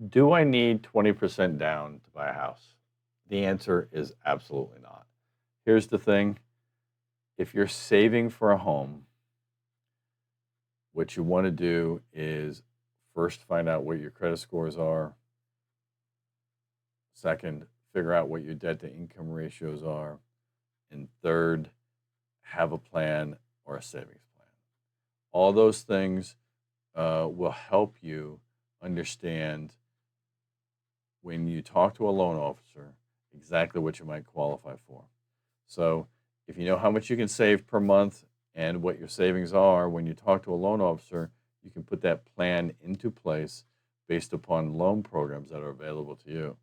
Do I need 20% down to buy a house? The answer is absolutely not. Here's the thing, if you're saving for a home, what you want to do is first find out what your credit scores are. Second, figure out what your debt to income ratios are. And third, have a plan or a savings plan. All those things will help you understand when you talk to a loan officer exactly what you might qualify for. So if you know how much you can save per month and what your savings are, when you talk to a loan officer, you can put that plan into place based upon loan programs that are available to you.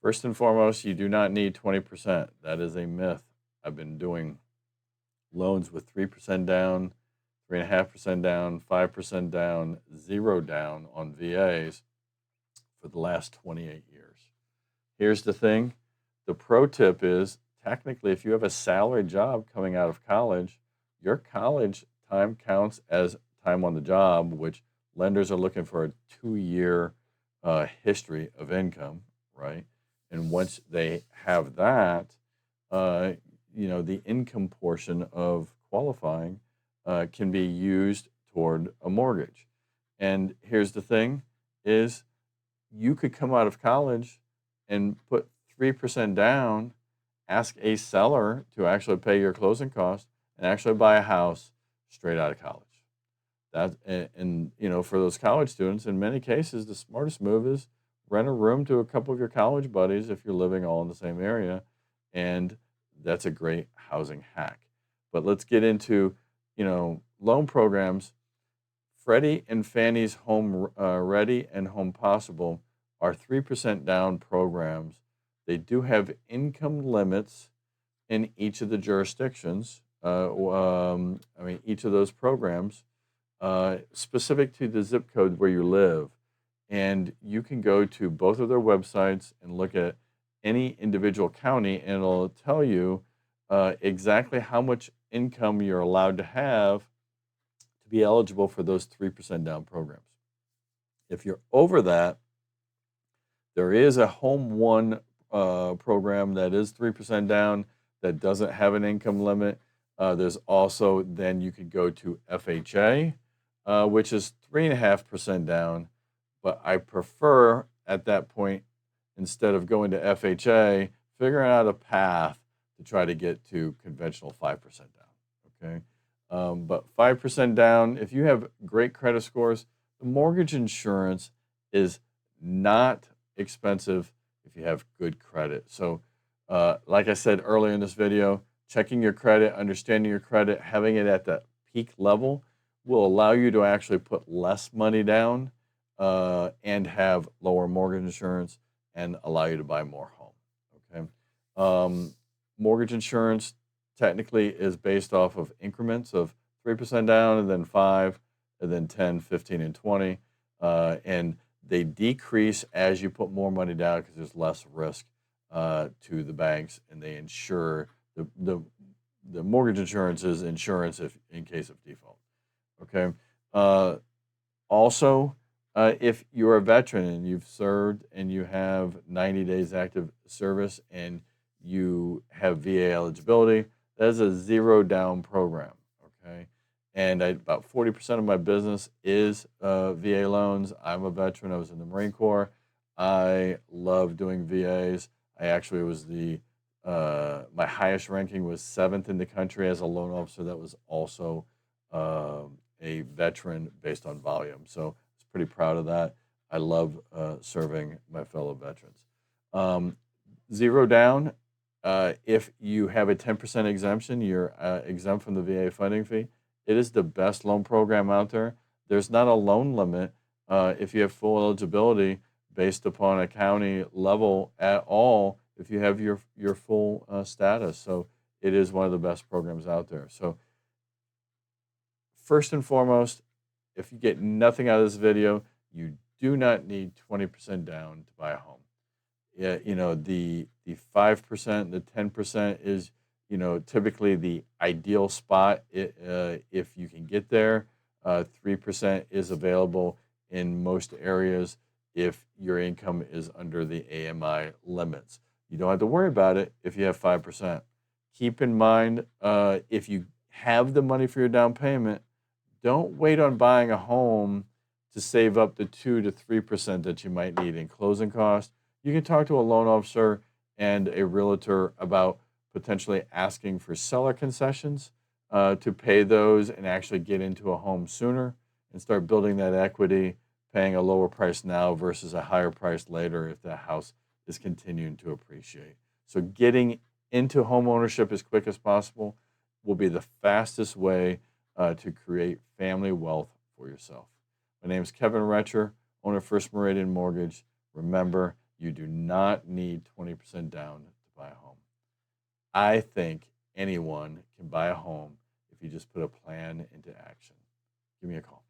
First and foremost, you do not need 20%. That is a myth. I've been doing loans with 3% down, 3.5% down, 5% down, 0 down on VAs for the last 28 years. Here's the thing, the pro tip is technically, if you have a salary job coming out of college, your college time counts as time on the job, which lenders are looking for a 2-year history of income, right? And once they have that, uh, the income portion of qualifying can be used toward a mortgage. And here's the thing is you could come out of college and put 3% down, ask a seller to actually pay your closing costs and actually buy a house straight out of college. For those college students, in many cases, the smartest move is rent a room to a couple of your college buddies if you're living all in the same area, and that's a great housing hack. But let's get into, loan programs. Freddie and Fannie's Home Ready and Home Possible are 3% down programs. They do have income limits in each of the jurisdictions. Each of those programs specific to the zip code where you live. And you can go to both of their websites and look at any individual county, and it'll tell you exactly how much income you're allowed to have to be eligible for those 3% down programs. If you're over that, there is a Home One program that is 3% down that doesn't have an income limit. There's also, then you could go to FHA, which is 3.5% down. But I prefer at that point, instead of going to FHA, figuring out a path to try to get to conventional 5% down. Okay. But 5% down, if you have great credit scores, the mortgage insurance is not expensive if you have good credit. So, like I said earlier in this video, checking your credit, understanding your credit, having it at the peak level will allow you to actually put less money down and have lower mortgage insurance and allow you to buy more home. Okay. Mortgage insurance technically is based off of increments of 3% down and then 5 and then 10, 15, and 20. And they decrease as you put more money down because there's less risk to the banks, and they insure the mortgage insurance is insurance if in case of default. Okay. Also, if you're a veteran and you've served and you have 90 days active service and you have VA eligibility, that is a 0 down program. Okay. And about 40% of my business is VA loans. I'm a veteran. I was in the Marine Corps. I love doing VAs. I actually was my highest ranking was 7th in the country as a loan officer that was also a veteran based on volume. So I was pretty proud of that. I love serving my fellow veterans. 0 down, if you have a 10% exemption, you're exempt from the VA funding fee. It is the best loan program out there. There's not a loan limit if you have full eligibility based upon a county level at all if you have your full status. So it is one of the best programs out there. So first and foremost, if you get nothing out of this video, you do not need 20% down to buy a home. Yeah, the 5%, the 10% is, typically the ideal spot if you can get there. 3% is available in most areas. if your income is under the AMI limits. You don't have to worry about it if you have 5%. Keep in mind, if you have the money for your down payment, don't wait on buying a home to save up the 2 to 3% that you might need in closing costs. You can talk to a loan officer and a realtor about potentially asking for seller concessions to pay those and actually get into a home sooner and start building that equity, paying a lower price now versus a higher price later if the house is continuing to appreciate. So getting into home ownership as quick as possible will be the fastest way to create family wealth for yourself. My name is Kevin Retcher, owner of First Meridian Mortgage. Remember, you do not need 20% down to buy a home. I think anyone can buy a home if you just put a plan into action. Give me a call.